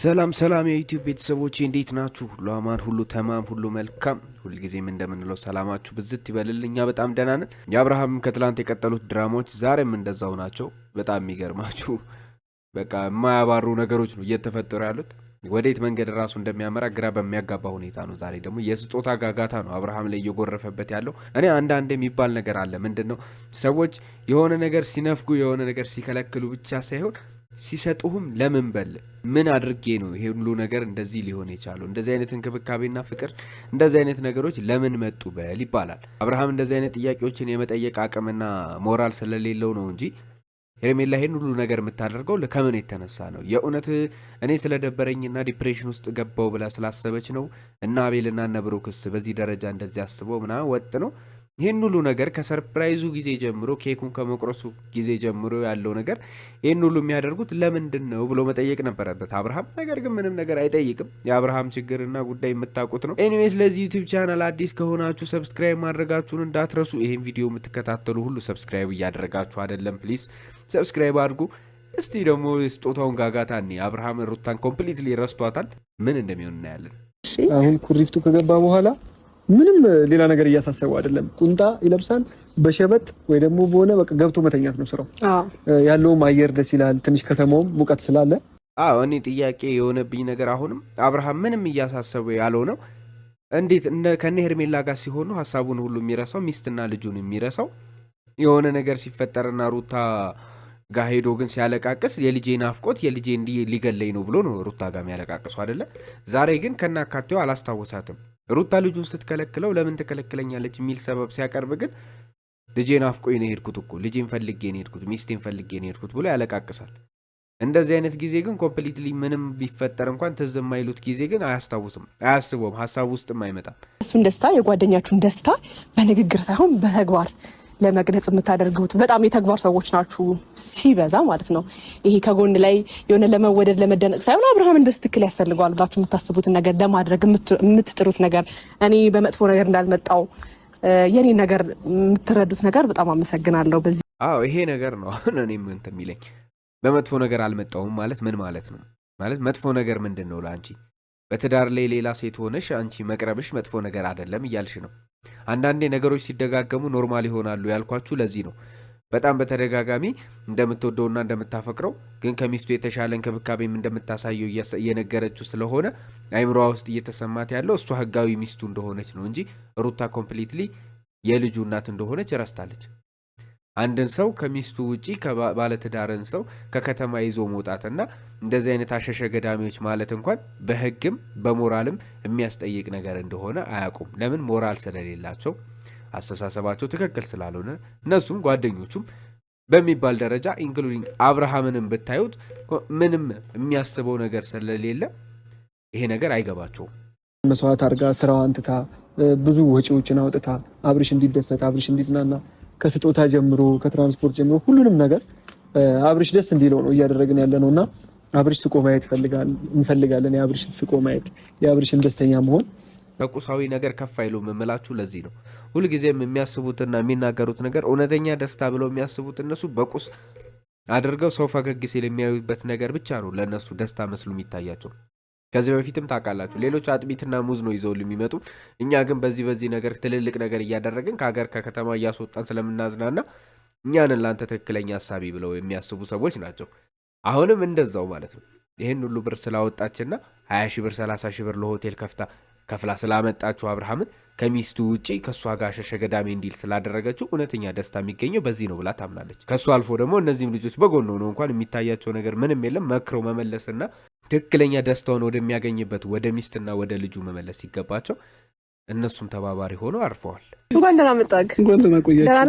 ሰላም ሰላም የዩቲዩብ ቤተሰቦች እንዴት ናችሁ? ሁሉ አማን፣ ሁሉ ተማም፣ ሁሉ መልካም። ሁሉ ጊዜም እንደምንለው ሰላማችሁ ብዝት ይበልልኝ። እኛ በጣም ደህና ነን። የአብርሃም ከትላንት የቀጠሉት ድራማዎች ዛሬም እንደዛው ናቸው። በጣም የሚገርማችሁ በቃ የማያባሩ ነገሮች ነው እየተፈጠሩ ያሉት። ወዴት መንገድ ራሱ እንደሚያመራ ግራ በሚያጋባ ሁኔታ ነው። ዛሬ ደግሞ የስጦታ ጋጋታ ነው አብርሃም ላይ እየጎረፈበት ያለው። እኔ አንዳንድ የሚባል ነገር አለ። ምንድነው ሰዎች የሆነ ነገር ሲነፍጉ የሆነ ነገር ሲከለክሉ ብቻ ሳይሆን ሲሰጡህም ለምን በል ምን አድርጌ ነው ይሄ ሁሉ ነገር እንደዚህ ሊሆን የቻለው? እንደዚህ አይነት እንክብካቤና ፍቅር እንደዚህ አይነት ነገሮች ለምን መጡ በል ይባላል። አብርሃም እንደዚህ አይነት ጥያቄዎችን የመጠየቅ አቅምና ሞራል ስለሌለው ነው እንጂ ሄርሜላ ይሄን ሁሉ ነገር የምታደርገው ከምን የተነሳ ነው? የእውነት እኔ ስለደበረኝና ዲፕሬሽን ውስጥ ገባው ብላ ስላሰበች ነው? እና አቤልና እነ ብሩክስ በዚህ ደረጃ እንደዚህ አስበው ምናምን ወጥ ነው? ይህን ሁሉ ነገር ከሰርፕራይዙ ጊዜ ጀምሮ ኬኩን ከመቁረሱ ጊዜ ጀምሮ ያለው ነገር ይህን ሁሉ የሚያደርጉት ለምንድን ነው ብሎ መጠየቅ ነበረበት አብርሃም። ነገር ግን ምንም ነገር አይጠይቅም። የአብርሃም ችግርና ጉዳይ የምታውቁት ነው። ኤኒዌይስ ለዚህ ዩቲዩብ ቻናል አዲስ ከሆናችሁ ሰብስክራይብ ማድረጋችሁን እንዳትረሱ። ይህን ቪዲዮ የምትከታተሉ ሁሉ ሰብስክራይብ እያደረጋችሁ አይደለም? ፕሊዝ ሰብስክራይብ አድርጉ። እስቲ ደግሞ ስጦታውን ጋጋታ እኔ አብርሃም ሩታን ኮምፕሊትሊ ረስቷታል። ምን እንደሚሆን እናያለን። አሁን ኩሪፍቱ ከገባ በኋላ ምንም ሌላ ነገር እያሳሰበው አይደለም። ቁንጣ ይለብሳል በሸበጥ ወይ ደግሞ በሆነ በቃ ገብቶ መተኛት ነው ስራው። ያለውም አየር ደስ ይላል። ትንሽ ከተማውም ሙቀት ስላለ እኔ ጥያቄ የሆነብኝ ነገር አሁንም አብርሃም ምንም እያሳሰበው ያለው ነው። እንዴት ከነ ሄርሜላ ጋር ሲሆኑ ሀሳቡን ሁሉ የሚረሳው ሚስትና ልጁን የሚረሳው የሆነ ነገር ሲፈጠርና ሩታ ጋር ሄዶ ግን ሲያለቃቅስ የልጄ ናፍቆት የልጄ እንዲህ ሊገለኝ ነው ብሎ ነው ሩታ ጋር የሚያለቃቅሱ አይደለ? ዛሬ ግን ከናካቴው አላስታወሳትም። ሩታ ልጁን ስትከለክለው ለምን ትከለክለኛለች የሚል ሰበብ ሲያቀርብ ግን ልጄ ናፍቆኝ ነው የሄድኩት እኮ ልጄን ፈልጌ ነው የሄድኩት ሚስቴን ፈልጌ ነው የሄድኩት ብሎ ያለቃቅሳል። እንደዚህ አይነት ጊዜ ግን ኮምፕሊትሊ ምንም ቢፈጠር እንኳን ትዝ የማይሉት ጊዜ ግን አያስታውስም፣ አያስበውም፣ ሀሳብ ውስጥም አይመጣም። እሱን ደስታ የጓደኛችሁን ደስታ በንግግር ሳይሆን በተግባር ለመግለጽ የምታደርጉት በጣም የተግባር ሰዎች ናችሁ ሲበዛ ማለት ነው። ይሄ ከጎን ላይ የሆነ ለመወደድ ለመደነቅ ሳይሆን አብርሃምን በስትክክል ያስፈልገዋል ብላችሁ የምታስቡትን ነገር ለማድረግ የምትጥሩት ነገር እኔ በመጥፎ ነገር እንዳልመጣው የኔ ነገር የምትረዱት ነገር በጣም አመሰግናለሁ። በዚህ ይሄ ነገር ነው አሁን እኔም እንትን የሚለኝ በመጥፎ ነገር አልመጣውም ማለት ምን ማለት ነው? ማለት መጥፎ ነገር ምንድን ነው ለአንቺ? በትዳር ላይ ሌላ ሴት ሆነሽ አንቺ መቅረብሽ መጥፎ ነገር አይደለም እያልሽ ነው። አንዳንዴ ነገሮች ሲደጋገሙ ኖርማል ይሆናሉ ያልኳችሁ ለዚህ ነው። በጣም በተደጋጋሚ እንደምትወደውና እንደምታፈቅረው ግን ከሚስቱ የተሻለ እንክብካቤም እንደምታሳየው እየነገረችው ስለሆነ አይምሮዋ ውስጥ እየተሰማት ያለው እሷ ህጋዊ ሚስቱ እንደሆነች ነው እንጂ ሩታ ኮምፕሊትሊ የልጁ እናት እንደሆነች ረስታለች። አንድን ሰው ከሚስቱ ውጪ ከባለትዳርን ሰው ከከተማ ይዞ መውጣትና እንደዚህ አይነት አሸሸ ገዳሚዎች ማለት እንኳን በህግም በሞራልም የሚያስጠይቅ ነገር እንደሆነ አያውቁም። ለምን? ሞራል ስለሌላቸው፣ አስተሳሰባቸው ትክክል ስላልሆነ እነሱም ጓደኞቹም በሚባል ደረጃ ኢንክሉዲንግ አብርሃምንም ብታዩት ምንም የሚያስበው ነገር ስለሌለ ይሄ ነገር አይገባቸውም። መስዋዕት አድርጋ ስራዋን ትታ ብዙ ወጪዎችን አውጥታ አብርሽ እንዲደሰት አብርሽ እንዲዝናና ከስጦታ ጀምሮ ከትራንስፖርት ጀምሮ ሁሉንም ነገር አብርሽ ደስ እንዲለው ነው እያደረግን ያለ ነውና አብርሽ ስቆ ማየት እንፈልጋለን። የአብርሽ ስቆ ማየት የአብርሽን ደስተኛ መሆን ከቁሳዊ ነገር ከፍ አይሉም የምላችሁ ለዚህ ነው። ሁልጊዜም የሚያስቡትና የሚናገሩት ነገር እውነተኛ ደስታ ብለው የሚያስቡት እነሱ በቁስ አድርገው ሰው ፈገግ ሲል የሚያዩበት ነገር ብቻ ነው ለእነሱ ደስታ መስሉ የሚታያቸው። ከዚህ በፊትም ታውቃላችሁ ሌሎች አጥቢትና ሙዝ ነው ይዘው የሚመጡ። እኛ ግን በዚህ ነገር ትልልቅ ነገር እያደረግን ከሀገር ከከተማ እያስወጣን ስለምናዝናና እኛንን ለአንተ ትክክለኛ ሀሳቢ ብለው የሚያስቡ ሰዎች ናቸው። አሁንም እንደዛው ማለት ነው። ይህን ሁሉ ብር ስላወጣችና 20 ሺህ ብር 30 ሺህ ብር ለሆቴል ከፍላ ስላመጣችሁ አብርሃምን ከሚስቱ ውጪ ከእሷ ጋር ሸሸ ገዳሜ እንዲል ስላደረገችው እውነተኛ ደስታ የሚገኘው በዚህ ነው ብላ ታምናለች። ከእሱ አልፎ ደግሞ እነዚህም ልጆች በጎን ሆነው እንኳን የሚታያቸው ነገር ምንም የለም መክረው መመለስና ትክክለኛ ደስታውን ወደሚያገኝበት ወደ ሚስትና ወደ ልጁ መመለስ ሲገባቸው እነሱም ተባባሪ ሆነው አርፈዋል። እንኳን ደህና መጣህ። እንኳን ደህና ቆያችሁ። ደህና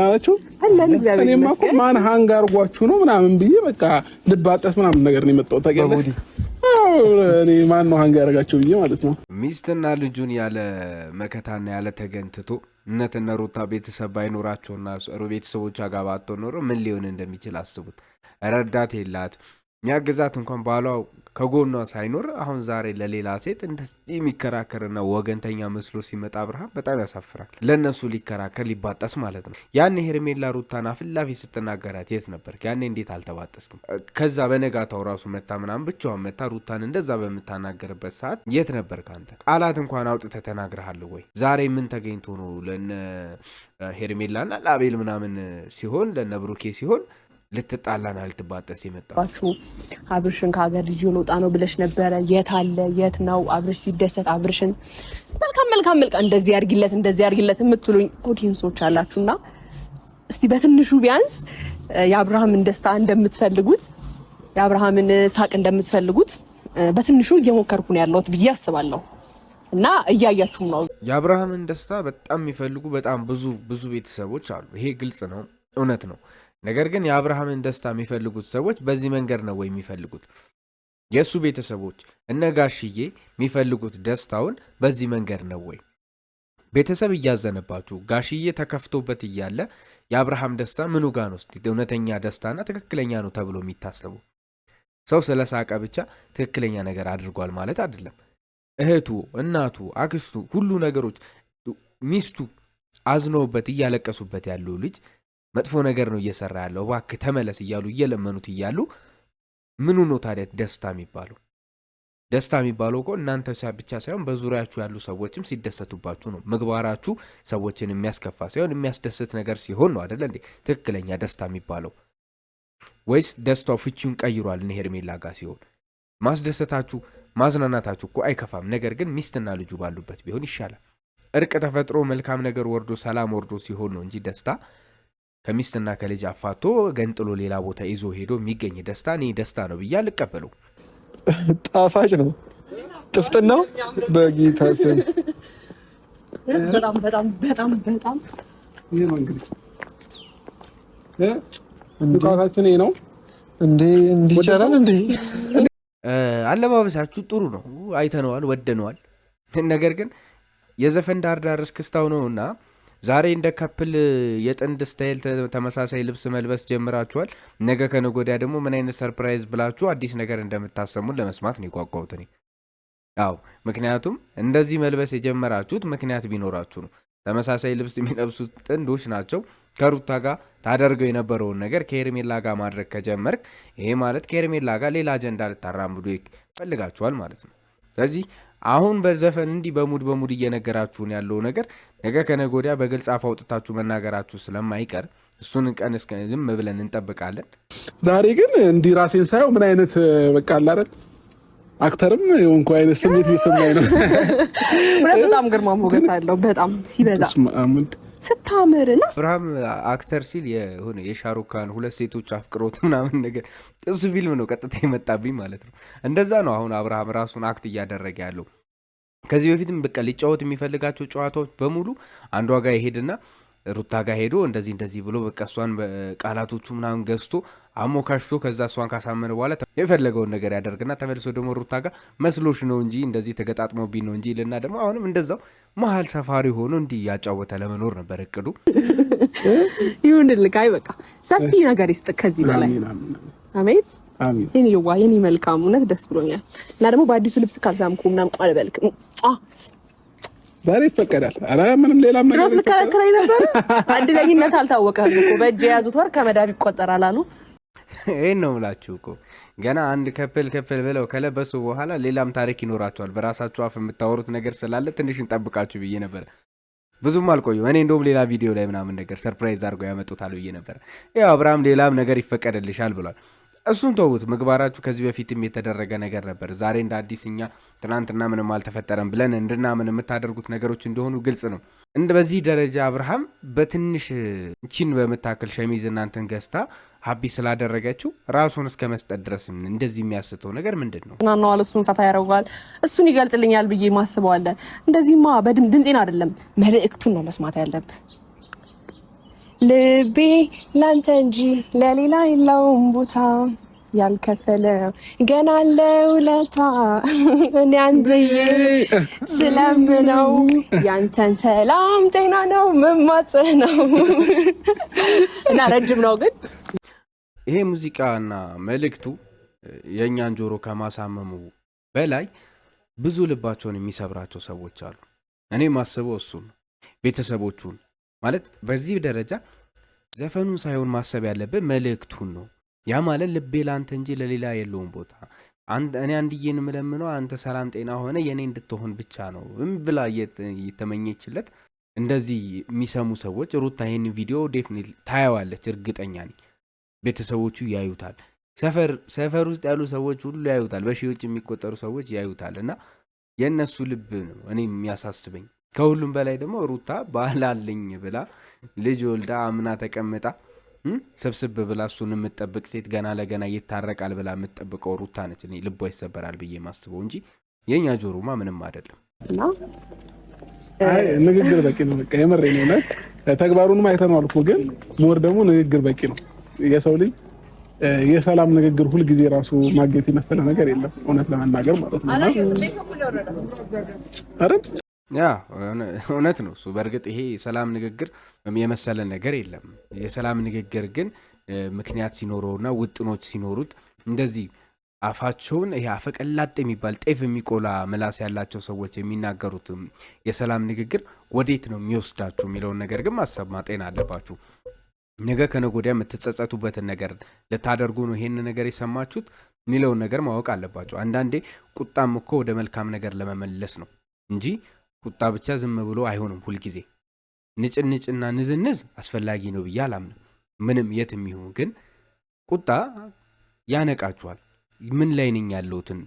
ናችሁ? አለን እግዚአብሔር ይመስገን። እኔማ እኮ ማን ሃንግ አርጓችሁ ነው ምናምን ብዬ በቃ ልባጠስ ምናምን ነገር ነው የመጣው ታውቂያለሽ። እኔ ማን ነው ሃንግ ያደርጋቸው ብዬ ማለት ነው። ሚስትና ልጁን ያለ መከታና ያለ ተገንትቶ እነትና ሩታ ቤተሰብ ባይኖራቸውና ቤተሰቦቿ ጋር ባትኖር ምን ሊሆን እንደሚችል አስቡት። ረዳት የላት የሚያግዛት እንኳን ባሏ ከጎኗ ሳይኖር አሁን ዛሬ ለሌላ ሴት እንደዚህ የሚከራከርና ወገንተኛ መስሎ ሲመጣ አብርሃም በጣም ያሳፍራል። ለነሱ ሊከራከር ሊባጠስ ማለት ነው። ያኔ ሄርሜላ ሩታን አፍላፊ ስትናገራት የት ነበር? ያኔ እንዴት አልተባጠስክም? ከዛ በነጋታው ራሱ መታ ምናምን ብቻዋን መታ ሩታን እንደዛ በምታናገርበት ሰዓት የት ነበር? ካንተ ቃላት እንኳን አውጥተህ ተናግረሃል ወይ? ዛሬ ምን ተገኝቶ ነው ለነ ሄርሜላና ለአቤል ምናምን ሲሆን ለነ ብሩኬ ሲሆን ልትጣላና ልትባጠስ የመጣችሁ? አብርሽን ከሀገር ልጅ ልወጣ ነው ብለሽ ነበረ። የት አለ? የት ነው? አብርሽ ሲደሰት አብርሽን መልካም እንደዚህ አድርጊለት የምትሉኝ ኦዲየንሶች አላችሁና እስቲ በትንሹ ቢያንስ የአብርሃምን ደስታ እንደምትፈልጉት የአብርሃምን ሳቅ እንደምትፈልጉት በትንሹ እየሞከርኩ ነው ያለሁት ብዬ አስባለሁ። እና እያያችሁም ነው። የአብርሃምን ደስታ በጣም የሚፈልጉ በጣም ብዙ ቤተሰቦች አሉ። ይሄ ግልጽ ነው፣ እውነት ነው። ነገር ግን የአብርሃምን ደስታ የሚፈልጉት ሰዎች በዚህ መንገድ ነው ወይ የሚፈልጉት? የእሱ ቤተሰቦች እነ ጋሽዬ የሚፈልጉት ደስታውን በዚህ መንገድ ነው ወይ? ቤተሰብ እያዘነባችሁ ጋሽዬ ተከፍቶበት እያለ የአብርሃም ደስታ ምኑ ጋ ነው እውነተኛ ደስታና ትክክለኛ ነው ተብሎ የሚታሰቡ? ሰው ስለሳቀ ብቻ ትክክለኛ ነገር አድርጓል ማለት አይደለም። እህቱ፣ እናቱ፣ አክስቱ፣ ሁሉ ነገሮች ሚስቱ አዝነውበት እያለቀሱበት ያለው ልጅ መጥፎ ነገር ነው እየሰራ ያለው እባክህ ተመለስ እያሉ እየለመኑት እያሉ ምኑ ነው ታዲያ ደስታ የሚባለው? ደስታ የሚባለው እኮ እናንተ ብቻ ሳይሆን በዙሪያችሁ ያሉ ሰዎችም ሲደሰቱባችሁ ነው። ምግባራችሁ ሰዎችን የሚያስከፋ ሳይሆን የሚያስደስት ነገር ሲሆን ነው አይደለ እንዴ ትክክለኛ ደስታ የሚባለው? ወይስ ደስታው ፍቺውን ቀይሯል? እነ ሄርሜላ ጋር ሲሆን ማስደሰታችሁ ማዝናናታችሁ እኮ አይከፋም። ነገር ግን ሚስትና ልጁ ባሉበት ቢሆን ይሻላል። እርቅ ተፈጥሮ መልካም ነገር ወርዶ ሰላም ወርዶ ሲሆን ነው እንጂ ደስታ ከሚስትና ከልጅ አፋቶ ገንጥሎ ሌላ ቦታ ይዞ ሄዶ የሚገኝ ደስታ እኔ ደስታ ነው ብዬ አልቀበለው። ጣፋጭ ነው ጥፍጥናው በጌታ ስም በጣም ይሄ ነው እንግዲህ ጣፋችን ነው እንዴ እንዲቻላል እንዴ? አለባበሳችሁ ጥሩ ነው፣ አይተነዋል፣ ወደነዋል። ነገር ግን የዘፈን ዳርዳር እስክስታው ነውና ዛሬ እንደ ካፕል የጥንድ ስታይል ተመሳሳይ ልብስ መልበስ ጀምራችኋል። ነገ ከነገ ወዲያ ደግሞ ምን አይነት ሰርፕራይዝ ብላችሁ አዲስ ነገር እንደምታሰሙን ለመስማት ነው የጓጓሁት እኔ። አዎ ምክንያቱም እንደዚህ መልበስ የጀመራችሁት ምክንያት ቢኖራችሁ ነው። ተመሳሳይ ልብስ የሚለብሱት ጥንዶች ናቸው። ከሩታ ጋር ታደርገው የነበረውን ነገር ከሄርሜላ ጋር ማድረግ ከጀመርክ ይሄ ማለት ከሄርሜላ ጋር ሌላ አጀንዳ ልታራምዱ ይፈልጋችኋል ማለት ነው። ስለዚህ አሁን በዘፈን እንዲህ በሙድ እየነገራችሁን ያለው ነገር ነገ ከነገ ወዲያ በግልጽ አፍ አውጥታችሁ መናገራችሁ ስለማይቀር እሱን ቀን እስከ ዝም ብለን እንጠብቃለን። ዛሬ ግን እንዲህ ራሴን ሳየው ምን አይነት በቃ አላረን አክተርም የሆንኩ አይነት ስሜት እየሰማኝ ነው። በጣም ግርማ ሞገስ አለው። በጣም ሲበዛ ስታምርና አብርሃም አክተር ሲል የሆነ የሻሩካን ሁለት ሴቶች አፍቅሮት ምናምን ነገር እሱ ፊልም ነው ቀጥታ የመጣብኝ ማለት ነው። እንደዛ ነው አሁን አብርሃም ራሱን አክት እያደረገ ያለው። ከዚህ በፊትም በቃ ሊጫወት የሚፈልጋቸው ጨዋታዎች በሙሉ አንዷ ጋር ይሄድና ሩታ ጋር ሄዶ እንደዚህ ብሎ በቃ እሷን ቃላቶቹ ምናምን ገዝቶ አሞካሽቶ ከዛ እሷን ካሳመነ በኋላ የፈለገውን ነገር ያደርግና ተመልሶ ደግሞ ሩታ ጋር መስሎሽ ነው እንጂ እንደዚህ ተገጣጥሞብኝ ነው እንጂ ልና ደግሞ አሁንም እንደዛው መሀል ሰፋሪ ሆኖ እንዲህ ያጫወተ ለመኖር ነበር እቅዱ። ይሁንልህ። አይ በቃ ሰፊ ነገር ይስጥ ከዚህ በላይ አሜን። የኔ የዋ የኔ መልካም እውነት ደስ ብሎኛል። እና ደግሞ በአዲሱ ልብስ ካልሳምኩ ምናምን አልበልክ ዛሬ ይፈቀዳል። አረ ምንም ሌላም ነገር ሮስ ልከለከለኝ ነበር። አድለኝነት አልታወቀም እኮ በእጅ የያዙት ወር ከመዳብ ይቆጠራል አሉ። ይሄን ነው የምላችሁ እኮ ገና አንድ ከፕል ብለው ከለበሱ በኋላ ሌላም ታሪክ ይኖራቸዋል። በራሳችሁ አፍ የምታወሩት ነገር ስላለ ትንሽ እንጠብቃችሁ ብዬ ነበር። ብዙም አልቆዩ። እኔ እንደውም ሌላ ቪዲዮ ላይ ምናምን ነገር ሰርፕራይዝ አድርገው ያመጡታል ብዬ ነበር። ያው አብርሃም ሌላም ነገር ይፈቀድልሻል ብሏል። እሱን ተውት። ምግባራችሁ ከዚህ በፊትም የተደረገ ነገር ነበር። ዛሬ እንደ አዲስ እኛ ትናንትና ምንም አልተፈጠረም ብለን እንድናምን የምታደርጉት ነገሮች እንደሆኑ ግልጽ ነው። በዚህ ደረጃ አብርሃም በትንሽ እቺን በምታክል ሸሚዝ እናንተን ገዝታ ሀቢ ስላደረገችው ራሱን እስከ መስጠት ድረስ እንደዚህ የሚያስተው ነገር ምንድን ነው? ናናዋል እሱን ፈታ ያደርገዋል። እሱን ይገልጽልኛል ብዬ ማስበዋለ። እንደዚህማ ድምፄን አይደለም መልእክቱን ነው መስማት ያለብህ። ልቤ ላንተ እንጂ ለሌላ የለውም ቦታ ያልከፈለ ገና ለውለታ እኔ አንተዬ ስለምነው ያንተን ሰላም ጤና ነው መማጸነው እና ረጅም ነው ግን ይሄ ሙዚቃና መልእክቱ የእኛን ጆሮ ከማሳመሙ በላይ ብዙ ልባቸውን የሚሰብራቸው ሰዎች አሉ። እኔ ማስበው እሱን ነው። ቤተሰቦቹን ማለት በዚህ ደረጃ ዘፈኑን ሳይሆን ማሰብ ያለብን መልእክቱን ነው። ያ ማለት ልቤ ለአንተ እንጂ ለሌላ የለውም ቦታ፣ እኔ አንድዬን ምለምነው አንተ ሰላም ጤና ሆነ የኔ እንድትሆን ብቻ ነው ብላ የተመኘችለት እንደዚህ የሚሰሙ ሰዎች ሩታ ይህን ቪዲዮ ዴፊኒትሊ ታየዋለች፣ እርግጠኛ ነኝ። ቤተሰቦቹ ያዩታል፣ ሰፈር ውስጥ ያሉ ሰዎች ሁሉ ያዩታል፣ በሺዎች የሚቆጠሩ ሰዎች ያዩታል። እና የእነሱ ልብ ነው እኔ የሚያሳስበኝ። ከሁሉም በላይ ደግሞ ሩታ ባላለኝ ብላ ልጅ ወልዳ አምና ተቀምጣ ስብስብ ብላ እሱን የምትጠብቅ ሴት ገና ለገና ይታረቃል ብላ የምትጠብቀው ሩታ ነች። እኔ ልቧ ይሰበራል ብዬ ማስበው እንጂ የእኛ ጆሮማ ምንም አይደለም። ንግግር በቂ ነው። በቃ የመረኝ ነው። ተግባሩንም አይተነዋል እኮ ግን ሞር ደግሞ ንግግር በቂ ነው። የሰው ልጅ የሰላም ንግግር ሁልጊዜ ራሱ ማግኘት የመሰለ ነገር የለም፣ እውነት ለመናገር ማለት ነው። ያ እውነት ነው እሱ። በእርግጥ ይሄ የሰላም ንግግር የመሰለ ነገር የለም። የሰላም ንግግር ግን ምክንያት ሲኖረውና ውጥኖች ሲኖሩት እንደዚህ አፋቸውን ይሄ አፈቀላጤ የሚባል ጤፍ የሚቆላ ምላስ ያላቸው ሰዎች የሚናገሩት የሰላም ንግግር ወዴት ነው የሚወስዳችሁ የሚለውን ነገር ግን ማሰብ ማጤን አለባችሁ። ነገ ከነገ ወዲያ የምትጸጸቱበትን ነገር ልታደርጉ ነው ይሄን ነገር የሰማችሁት የሚለውን ነገር ማወቅ አለባችሁ። አንዳንዴ ቁጣም እኮ ወደ መልካም ነገር ለመመለስ ነው እንጂ ቁጣ ብቻ ዝም ብሎ አይሆንም። ሁልጊዜ ንጭንጭና ንዝንዝ አስፈላጊ ነው ብዬ አላምንም። ምንም የት የሚሆን ግን ቁጣ ያነቃችኋል። ምን ላይ ነኝ ያለሁትን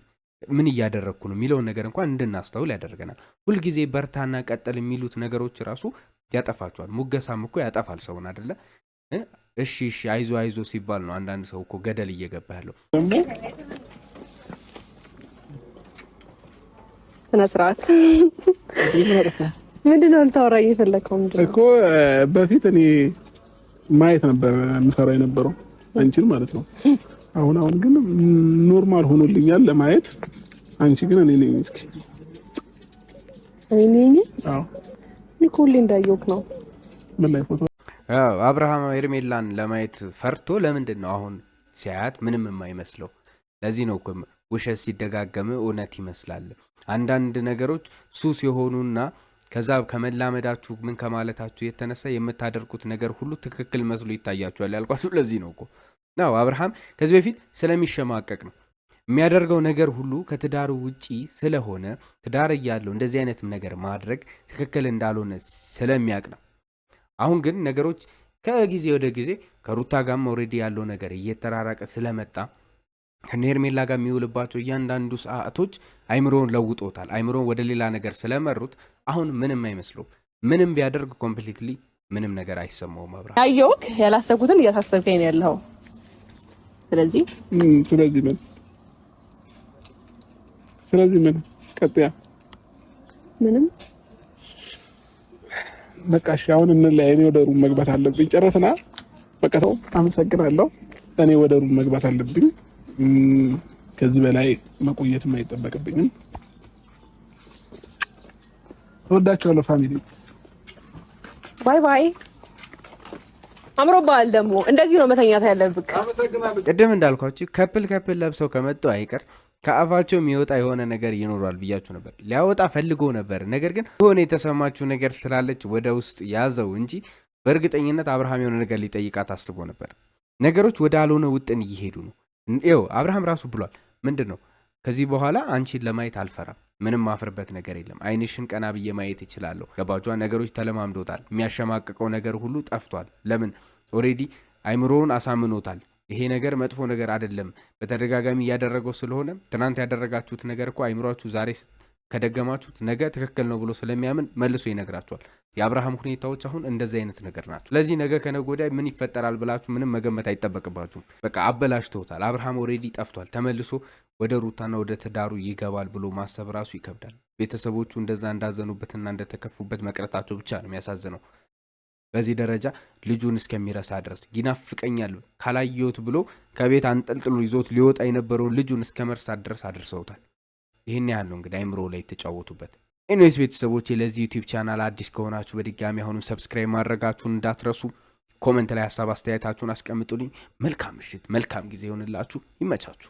ምን እያደረግኩ ነው የሚለውን ነገር እንኳን እንድናስተውል ያደርገናል። ሁልጊዜ በርታና ቀጠል የሚሉት ነገሮች ራሱ ያጠፋችኋል። ሙገሳም እኮ ያጠፋል ሰውን አይደለ? እሺ እሺ አይዞ አይዞ ሲባል ነው አንዳንድ ሰው እኮ ገደል እየገባ ያለው። ስነ ስርዓት ምንድነው ልታወራኝ የፈለከው? ምንድነው እኮ በፊት እኔ ማየት ነበር የምሰራው የነበረው አንቺን ማለት ነው። አሁን ግን ኖርማል ሆኖልኛል ለማየት። አንቺ ግን እኔ ነኝ እስኪ እኔ ነኝ። አዎ ኒኮል እንዳየውክ ነው። ምን ላይ ፎቶ አብርሃም ሄርሜላን ለማየት ፈርቶ ለምንድን ነው አሁን ሲያያት ምንም የማይመስለው? ለዚህ ነው እኮ ውሸት ሲደጋገም እውነት ይመስላል። አንዳንድ ነገሮች ሱስ የሆኑና ከዛ ከመላመዳችሁ ምን ከማለታችሁ የተነሳ የምታደርጉት ነገር ሁሉ ትክክል መስሎ ይታያችኋል ያልኳችሁ ለዚህ ነው እኮ። ናው አብርሃም ከዚህ በፊት ስለሚሸማቀቅ ነው የሚያደርገው ነገር ሁሉ ከትዳሩ ውጪ ስለሆነ ትዳር እያለው እንደዚህ አይነት ነገር ማድረግ ትክክል እንዳልሆነ ስለሚያውቅ ነው። አሁን ግን ነገሮች ከጊዜ ወደ ጊዜ ከሩታ ጋርም ኦልሬዲ ያለው ነገር እየተራራቀ ስለመጣ ከሄርሜላ ጋር የሚውልባቸው እያንዳንዱ ሰዓቶች አይምሮን ለውጦታል። አይምሮን ወደ ሌላ ነገር ስለመሩት አሁን ምንም አይመስለውም። ምንም ቢያደርግ ኮምፕሊትሊ ምንም ነገር አይሰማውም። አብርሃም ያየውክ ያላሰብኩትን እያሳሰብከኝ ያለው ስለዚህ ምን ቀጥያ ምንም በቃ እሺ፣ አሁን እንለያይ። እኔ ወደ ሩም መግባት አለብኝ። ጨረስና በቃ ተው። አመሰግናለሁ። እኔ ወደ ሩም መግባት አለብኝ። ከዚህ በላይ መቆየትም አይጠበቅብኝም። ወዳችኋለሁ ፋሚሊ። ባይ ባይ። አምሮባል። ደግሞ እንደዚህ ነው መተኛት ያለብህ። ቅድም እንዳልኳችሁ ከፕል ለብሰው ከመጡ አይቀር ከአፋቸው የሚወጣ የሆነ ነገር ይኖራል ብያችሁ ነበር። ሊያወጣ ፈልጎ ነበር፣ ነገር ግን የሆነ የተሰማችሁ ነገር ስላለች ወደ ውስጥ ያዘው እንጂ በእርግጠኝነት አብርሃም የሆነ ነገር ሊጠይቃት አስቦ ነበር። ነገሮች ወደ አልሆነ ውጥን እየሄዱ ነው። ይኸው አብርሃም ራሱ ብሏል። ምንድን ነው ከዚህ በኋላ አንቺን ለማየት አልፈራም፣ ምንም ማፍርበት ነገር የለም፣ አይንሽን ቀና ብዬ ማየት ይችላለሁ። ገባችኋ? ነገሮች ተለማምዶታል። የሚያሸማቅቀው ነገር ሁሉ ጠፍቷል። ለምን? ኦሬዲ አይምሮውን አሳምኖታል። ይሄ ነገር መጥፎ ነገር አይደለም፣ በተደጋጋሚ እያደረገው ስለሆነ ትናንት ያደረጋችሁት ነገር እኮ አይምሯችሁ ዛሬ ከደገማችሁት ነገ ትክክል ነው ብሎ ስለሚያምን መልሶ ይነግራችኋል። የአብርሃም ሁኔታዎች አሁን እንደዚህ አይነት ነገር ናቸው። ስለዚህ ነገ ከነገ ወዲያ ምን ይፈጠራል ብላችሁ ምንም መገመት አይጠበቅባችሁም። በቃ አበላሽተውታል። አብርሃም ኦልሬዲ ጠፍቷል። ተመልሶ ወደ ሩታና ወደ ትዳሩ ይገባል ብሎ ማሰብ ራሱ ይከብዳል። ቤተሰቦቹ እንደዛ እንዳዘኑበትና እንደተከፉበት መቅረታቸው ብቻ ነው የሚያሳዝነው። በዚህ ደረጃ ልጁን እስከሚረሳ ድረስ ይናፍቀኛል ካላየሁት ብሎ ከቤት አንጠልጥሎ ይዞት ሊወጣ የነበረውን ልጁን እስከ መርሳት ድረስ አድርሰውታል። ይህን ያህል ነው እንግዲህ አይምሮ ላይ የተጫወቱበት። ኤኒዌይስ ቤተሰቦቼ ለዚህ ዩቲዩብ ቻናል አዲስ ከሆናችሁ በድጋሚ አሁንም ሰብስክራይብ ማድረጋችሁን እንዳትረሱ። ኮመንት ላይ ሀሳብ አስተያየታችሁን አስቀምጡልኝ። መልካም ምሽት፣ መልካም ጊዜ ይሆንላችሁ። ይመቻችሁ።